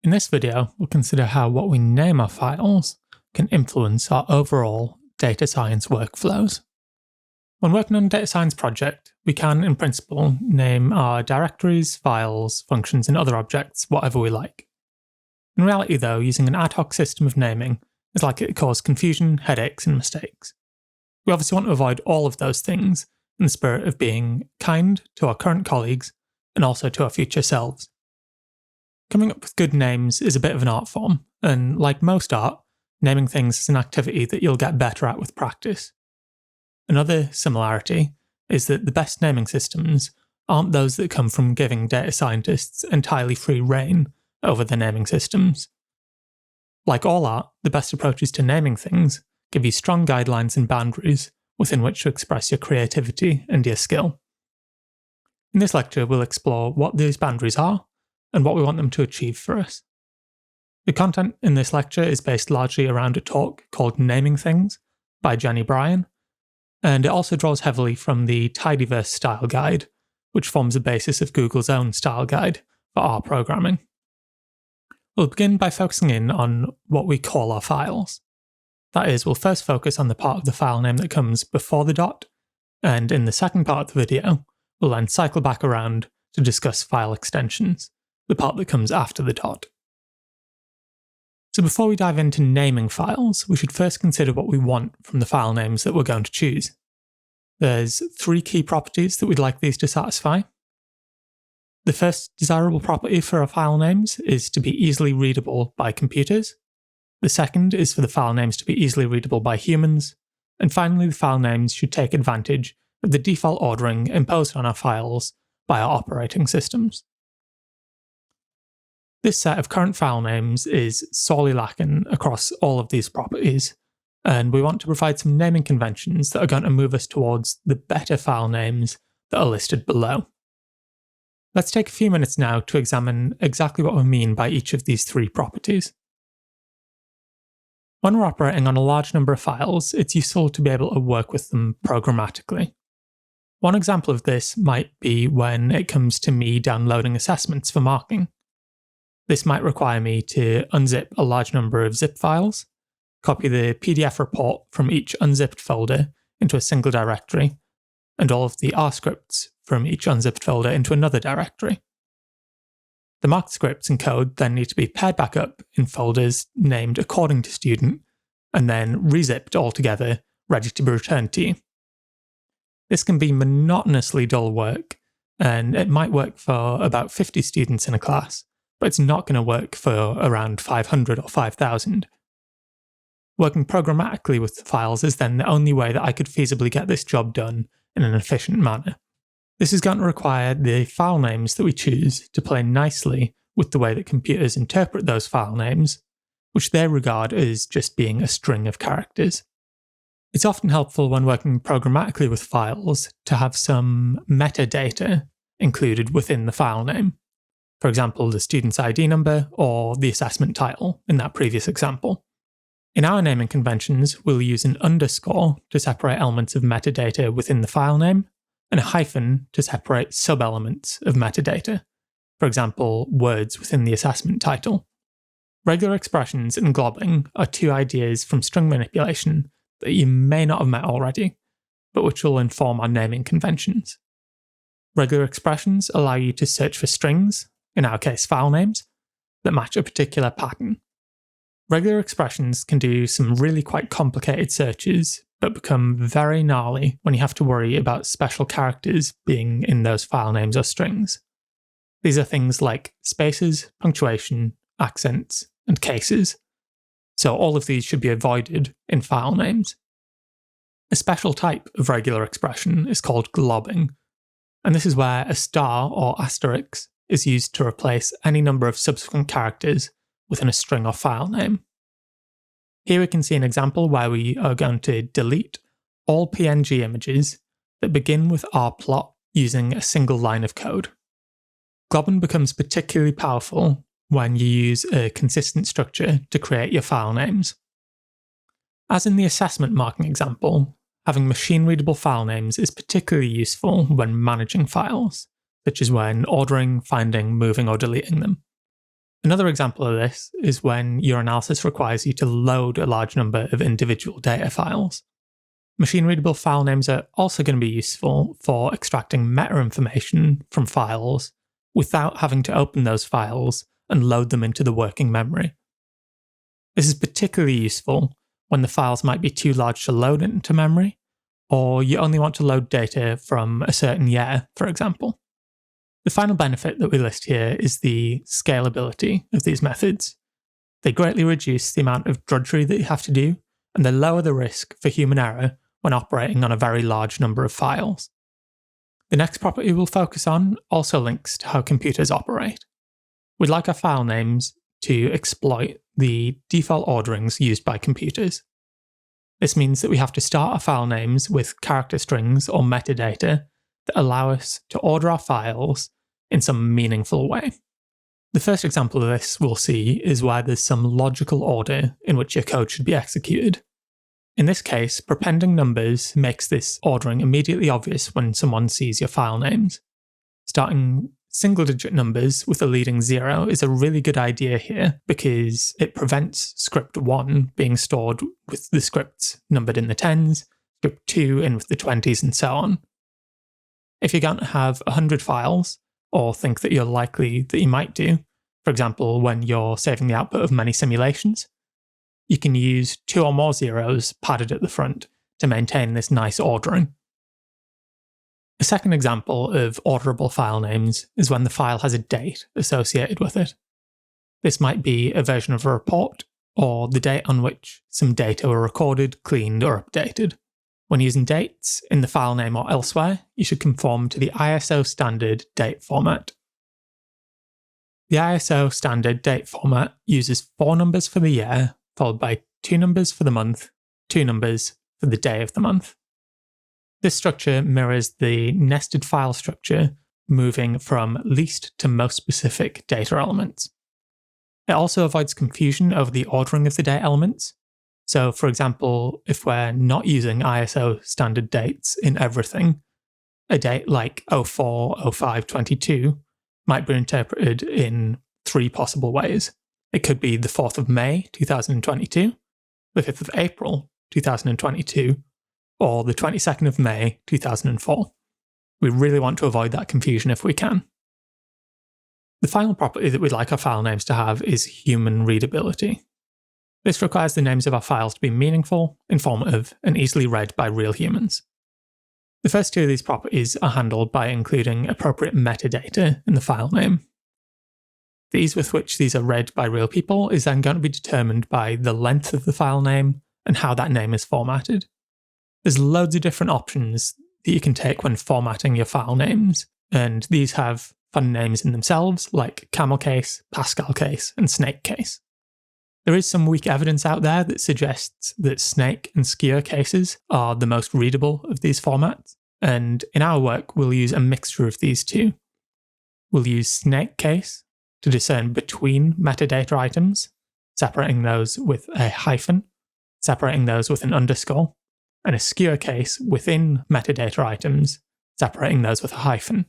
In this video, we'll consider how what we name our files can influence our overall data science workflows. When working on a data science project, we can, in principle, name our directories, files, functions, and other objects whatever we like. In reality, though, using an ad hoc system of naming is likely to cause confusion, headaches, and mistakes. We obviously want to avoid all of those things in the spirit of being kind to our current colleagues and also to our future selves. Coming up with good names is a bit of an art form, and like most art, naming things is an activity that you'll get better at with practice. Another similarity is that the best naming systems aren't those that come from giving data scientists entirely free rein over their naming systems. Like all art, the best approaches to naming things give you strong guidelines and boundaries within which to express your creativity and your skill. In this lecture, we'll explore what these boundaries are and what we want them to achieve for us. The content in this lecture is based largely around a talk called Naming Things by Jenny Bryan, and it also draws heavily from the Tidyverse style guide, which forms the basis of Google's own style guide for R programming. We'll begin by focusing in on what we call our files. That is, we'll first focus on the part of the file name that comes before the dot, and in the second part of the video, we'll then cycle back around to discuss file extensions, the part that comes after the dot. So before we dive into naming files, we should first consider what we want from the file names that we're going to choose. There's three key properties that we'd like these to satisfy. The first desirable property for our file names is to be easily readable by computers. The second is for the file names to be easily readable by humans. And finally, the file names should take advantage of the default ordering imposed on our files by our operating systems. This set of current file names is sorely lacking across all of these properties, and we want to provide some naming conventions that are going to move us towards the better file names that are listed below. Let's take a few minutes now to examine exactly what we mean by each of these three properties. When we're operating on a large number of files, it's useful to be able to work with them programmatically. One example of this might be when it comes to me downloading assessments for marking. This might require me to unzip a large number of zip files, copy the PDF report from each unzipped folder into a single directory, and all of the R scripts from each unzipped folder into another directory. The marked scripts and code then need to be paired back up in folders named according to student, and then rezipped all together, ready to be returned to you. This can be monotonously dull work, and it might work for about 50 students in a class, but it's not going to work for around 500 or 5,000. Working programmatically with the files is then the only way that I could feasibly get this job done in an efficient manner. This is going to require the file names that we choose to play nicely with the way that computers interpret those file names, which they regard as just being a string of characters. It's often helpful when working programmatically with files to have some metadata included within the file name. For example, the student's ID number or the assessment title in that previous example. In our naming conventions, we'll use an underscore to separate elements of metadata within the file name, and a hyphen to separate sub-elements of metadata, for example, words within the assessment title. Regular expressions and globbing are two ideas from string manipulation that you may not have met already, but which will inform our naming conventions. Regular expressions allow you to search for strings, in our case file names, that match a particular pattern. Regular expressions can do some really quite complicated searches, but become very gnarly when you have to worry about special characters being in those file names or strings. These are things like spaces, punctuation, accents, and cases. So all of these should be avoided in file names. A special type of regular expression is called globbing, and this is where a star or asterisk is used to replace any number of subsequent characters within a string or file name. Here we can see an example where we are going to delete all PNG images that begin with rplot using a single line of code. Globbing becomes particularly powerful when you use a consistent structure to create your file names. As in the assessment marking example, having machine-readable file names is particularly useful when managing files, such as when ordering, finding, moving, or deleting them. Another example of this is when your analysis requires you to load a large number of individual data files. Machine-readable file names are also going to be useful for extracting meta information from files without having to open those files and load them into the working memory. This is particularly useful when the files might be too large to load into memory, or you only want to load data from a certain year, for example. The final benefit that we list here is the scalability of these methods. They greatly reduce the amount of drudgery that you have to do, and they lower the risk for human error when operating on a very large number of files. The next property we'll focus on also links to how computers operate. We'd like our file names to exploit the default orderings used by computers. This means that we have to start our file names with character strings or metadata that allow us to order our files in some meaningful way. The first example of this we'll see is where there's some logical order in which your code should be executed. In this case, prepending numbers makes this ordering immediately obvious when someone sees your file names. Starting single-digit numbers with a leading 0 is a really good idea here because it prevents script 1 being stored with the scripts numbered in the 10s, script 2 in with the 20s, and so on. If you're going to have 100 files, or think that you're likely that you might do, for example when you're saving the output of many simulations, you can use 2 or more zeros padded at the front to maintain this nice ordering. A second example of orderable file names is when the file has a date associated with it. This might be a version of a report, or the date on which some data were recorded, cleaned, or updated. When using dates in the file name or elsewhere, you should conform to the ISO standard date format. The ISO standard date format uses 4 numbers for the year, followed by 2 numbers for the month, 2 numbers for the day of the month. This structure mirrors the nested file structure, moving from least to most specific data elements. It also avoids confusion over the ordering of the data elements. So, for example, if we're not using ISO standard dates in everything, a date like 04/05/22 might be interpreted in 3 possible ways. It could be the 4th of May 2022, the 5th of April 2022, or the 22nd of May 2004. We really want to avoid that confusion if we can. The final property that we'd like our file names to have is human readability. This requires the names of our files to be meaningful, informative, and easily read by real humans. The first 2 of these properties are handled by including appropriate metadata in the file name. The ease with which these are read by real people is then going to be determined by the length of the file name and how that name is formatted. There's loads of different options that you can take when formatting your file names, and these have fun names in themselves like camel case, Pascal case, and snake case. There is some weak evidence out there that suggests that snake and skewer cases are the most readable of these formats, and in our work we'll use a mixture of these 2. We'll use snake case to discern between metadata items, separating those with a hyphen, separating those with an underscore, and a skewer case within metadata items, separating those with a hyphen.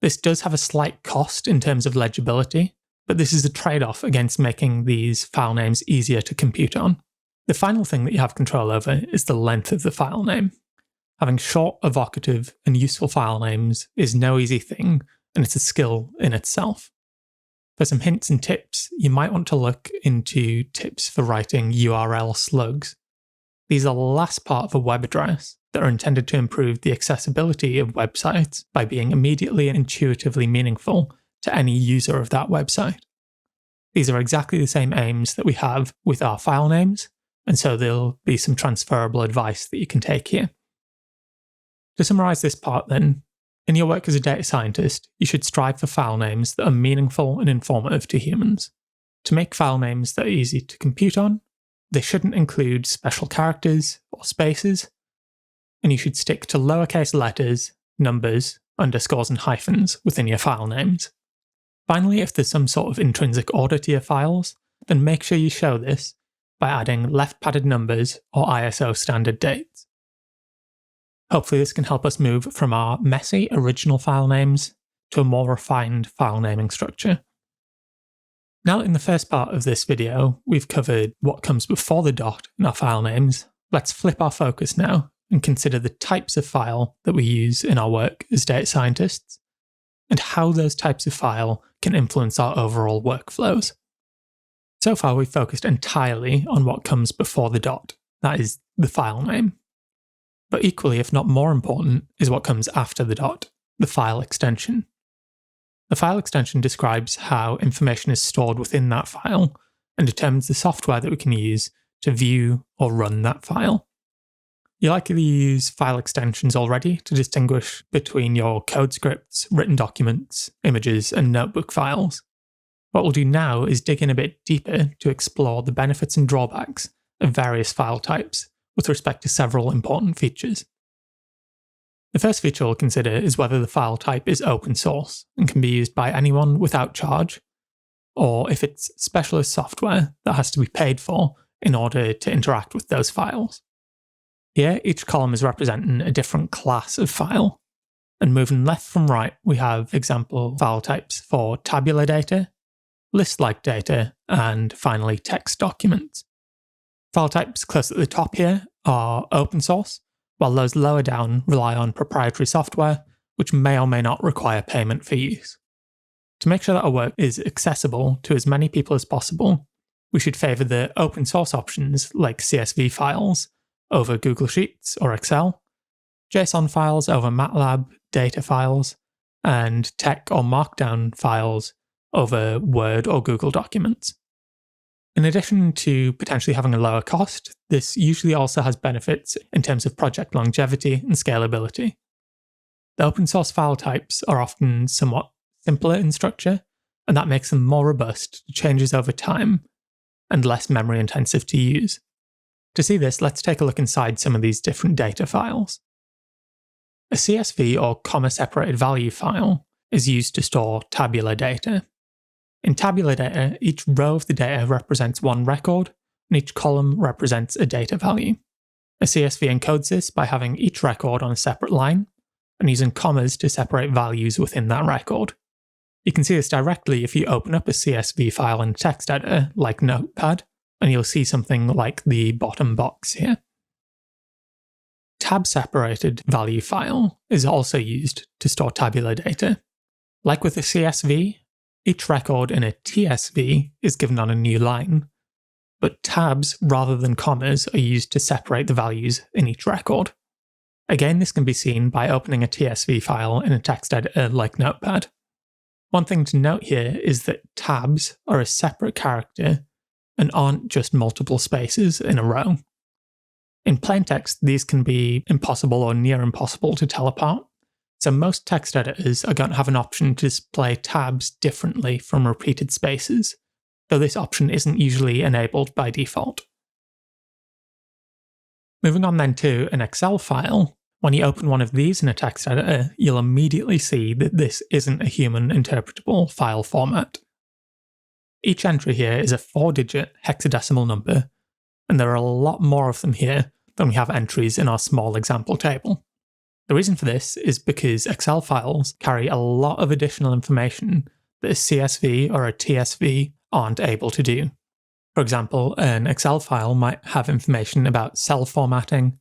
This does have a slight cost in terms of legibility, but this is a trade-off against making these file names easier to compute on. The final thing that you have control over is the length of the file name. Having short, evocative, and useful file names is no easy thing, and it's a skill in itself. For some hints and tips, you might want to look into tips for writing URL slugs. These are the last part of a web address that are intended to improve the accessibility of websites by being immediately and intuitively meaningful to any user of that website. These are exactly the same aims that we have with our file names, and so there'll be some transferable advice that you can take here. To summarize this part then, in your work as a data scientist, you should strive for file names that are meaningful and informative to humans. To make file names that are easy to compute on, they shouldn't include special characters or spaces, and you should stick to lowercase letters, numbers, underscores, and hyphens within your file names. Finally, if there's some sort of intrinsic order to your files, then make sure you show this by adding left padded numbers or ISO standard dates. Hopefully this can help us move from our messy original file names to a more refined file naming structure. Now, in the first part of this video, we've covered what comes before the dot in our file names. Let's flip our focus now and consider the types of file that we use in our work as data scientists, and how those types of file can influence our overall workflows. So far, we've focused entirely on what comes before the dot, that is, the file name. But equally, if not more important, is what comes after the dot, the file extension. The file extension describes how information is stored within that file and determines the software that we can use to view or run that file. You likely use file extensions already to distinguish between your code scripts, written documents, images, and notebook files. What we'll do now is dig in a bit deeper to explore the benefits and drawbacks of various file types with respect to several important features. The first feature we'll consider is whether the file type is open source and can be used by anyone without charge, or if it's specialist software that has to be paid for in order to interact with those files. Here, each column is representing a different class of file, and moving left from right, we have example file types for tabular data, list-like data, and finally text documents. File types close at the top here are open source, while those lower down rely on proprietary software, which may or may not require payment for use. To make sure that our work is accessible to as many people as possible, we should favour the open source options like CSV files over Google Sheets or Excel, JSON files over MATLAB data files, and TeX or Markdown files over Word or Google Documents. In addition to potentially having a lower cost, this usually also has benefits in terms of project longevity and scalability. The open source file types are often somewhat simpler in structure, and that makes them more robust to changes over time and less memory intensive to use. To see this, let's take a look inside some of these different data files. A CSV or comma-separated value file is used to store tabular data. In tabular data, each row of the data represents one record, and each column represents a data value. A CSV encodes this by having each record on a separate line, and using commas to separate values within that record. You can see this directly if you open up a CSV file in a text editor like Notepad, and you'll see something like the bottom box here. Tab-separated value file is also used to store tabular data. Like with a CSV, each record in a TSV is given on a new line, but tabs rather than commas are used to separate the values in each record. Again, this can be seen by opening a TSV file in a text editor like Notepad. One thing to note here is that tabs are a separate character and aren't just multiple spaces in a row. In plain text, these can be impossible or near impossible to tell apart. So most text editors are going to have an option to display tabs differently from repeated spaces, though this option isn't usually enabled by default. Moving on then to an Excel file, when you open one of these in a text editor, you'll immediately see that this isn't a human interpretable file format. Each entry here is a 4-digit hexadecimal number, and there are a lot more of them here than we have entries in our small example table. The reason for this is because Excel files carry a lot of additional information that a CSV or a TSV aren't able to do. For example, an Excel file might have information about cell formatting,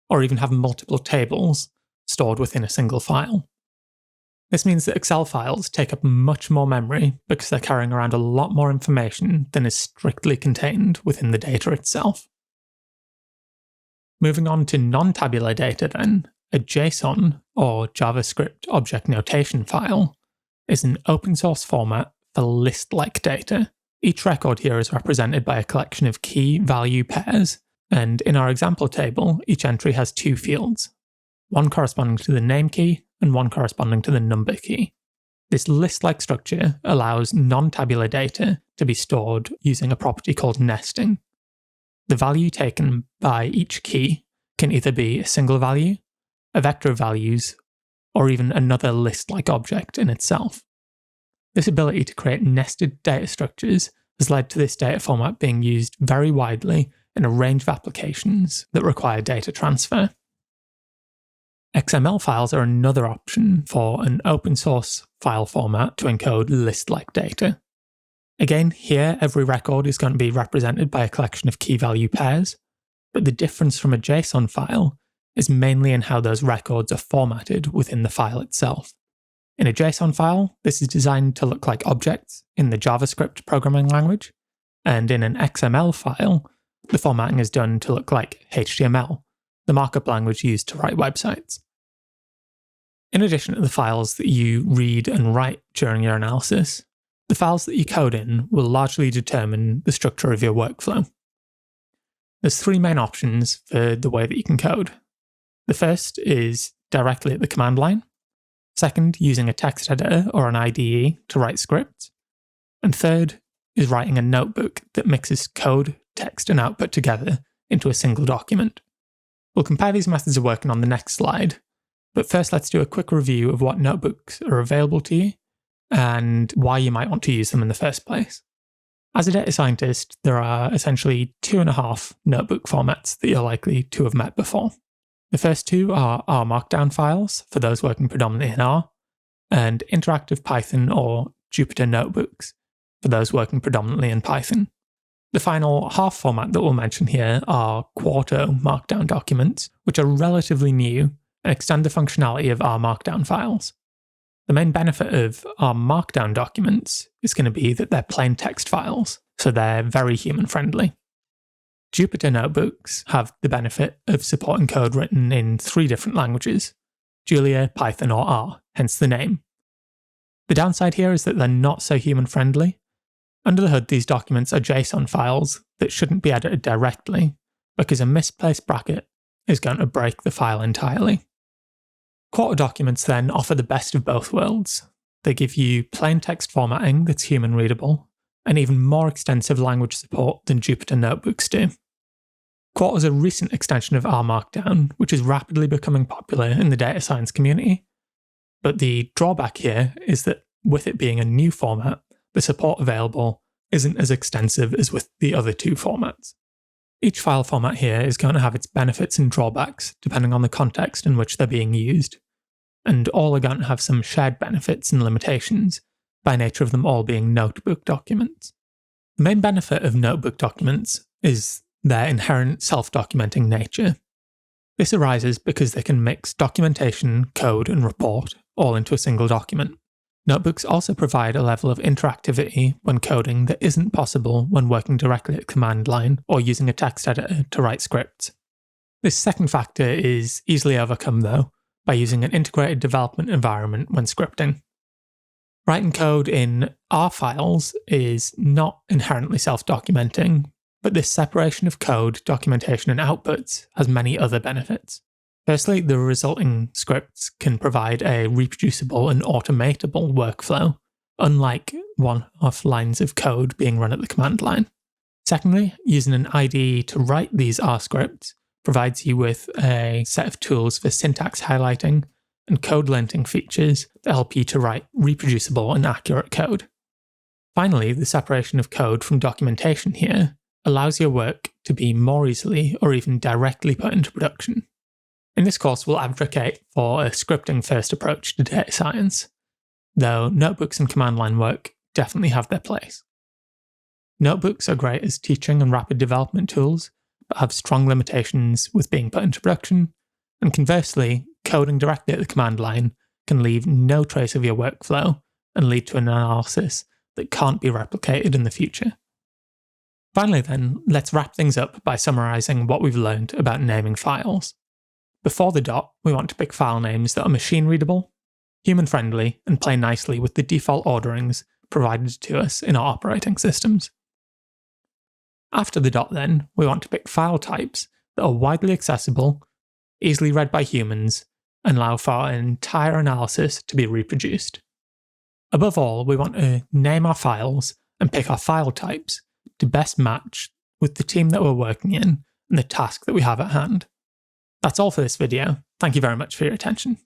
or even have multiple tables stored within a single file. This means that Excel files take up much more memory because they're carrying around a lot more information than is strictly contained within the data itself. Moving on to non-tabular data then, a JSON, or JavaScript Object Notation file, is an open source format for list-like data. Each record here is represented by a collection of key-value pairs, and in our example table, each entry has 2 fields, one corresponding to the name key and one corresponding to the number key. This list-like structure allows non-tabular data to be stored using a property called nesting. The value taken by each key can either be a single value, a vector of values, or even another list-like object in itself. This ability to create nested data structures has led to this data format being used very widely in a range of applications that require data transfer. XML files are another option for an open source file format to encode list-like data. Again, here every record is going to be represented by a collection of key-value pairs, but the difference from a JSON file is mainly in how those records are formatted within the file itself. In a JSON file, this is designed to look like objects in the JavaScript programming language, and in an XML file, the formatting is done to look like HTML, the markup language used to write websites. In addition to the files that you read and write during your analysis, the files that you code in will largely determine the structure of your workflow. There's three main options for the way that you can code. The first is directly at the command line. Second, using a text editor or an IDE to write scripts. And third is writing a notebook that mixes code, text, and output together into a single document. We'll compare these methods of working on the next slide, but first let's do a quick review of what notebooks are available to you and why you might want to use them in the first place. As a data scientist, there are essentially 2.5 notebook formats that you're likely to have met before. The first two are R Markdown files for those working predominantly in R, and Interactive Python or Jupyter Notebooks for those working predominantly in Python. The final half format that we'll mention here are Quarto Markdown documents, which are relatively new and extend the functionality of R Markdown files. The main benefit of R Markdown documents is going to be that they're plain text files, so they're very human-friendly. Jupyter Notebooks have the benefit of supporting code written in 3 different languages: Julia, Python, or R, hence the name. The downside here is that they're not so human-friendly. Under the hood, these documents are JSON files that shouldn't be edited directly, because a misplaced bracket is going to break the file entirely. Quarto documents then offer the best of both worlds. They give you plain text formatting that's human readable, and even more extensive language support than Jupyter Notebooks do. Quarto is a recent extension of R Markdown, which is rapidly becoming popular in the data science community. But the drawback here is that with it being a new format, the support available isn't as extensive as with the other 2 formats. Each file format here is going to have its benefits and drawbacks depending on the context in which they're being used, and all are going to have some shared benefits and limitations by nature of them all being notebook documents. The main benefit of notebook documents is their inherent self-documenting nature. This arises because they can mix documentation, code, and report all into a single document. Notebooks also provide a level of interactivity when coding that isn't possible when working directly at command line or using a text editor to write scripts. This second factor is easily overcome, though, by using an integrated development environment when scripting. Writing code in R files is not inherently self-documenting, but this separation of code, documentation, and outputs has many other benefits. Firstly, the resulting scripts can provide a reproducible and automatable workflow, unlike one-off lines of code being run at the command line. Secondly, using an IDE to write these R scripts provides you with a set of tools for syntax highlighting and code linting features that help you to write reproducible and accurate code. Finally, the separation of code from documentation here allows your work to be more easily or even directly put into production. In this course, we'll advocate for a scripting-first approach to data science, though notebooks and command line work definitely have their place. Notebooks are great as teaching and rapid development tools, but have strong limitations with being put into production, and conversely, coding directly at the command line can leave no trace of your workflow and lead to an analysis that can't be replicated in the future. Finally then, let's wrap things up by summarising what we've learned about naming files. Before the dot, we want to pick file names that are machine readable, human friendly, and play nicely with the default orderings provided to us in our operating systems. After the dot then, we want to pick file types that are widely accessible, easily read by humans, and allow for our entire analysis to be reproduced. Above all, we want to name our files and pick our file types to best match with the team that we're working in and the task that we have at hand. That's all for this video. Thank you very much for your attention.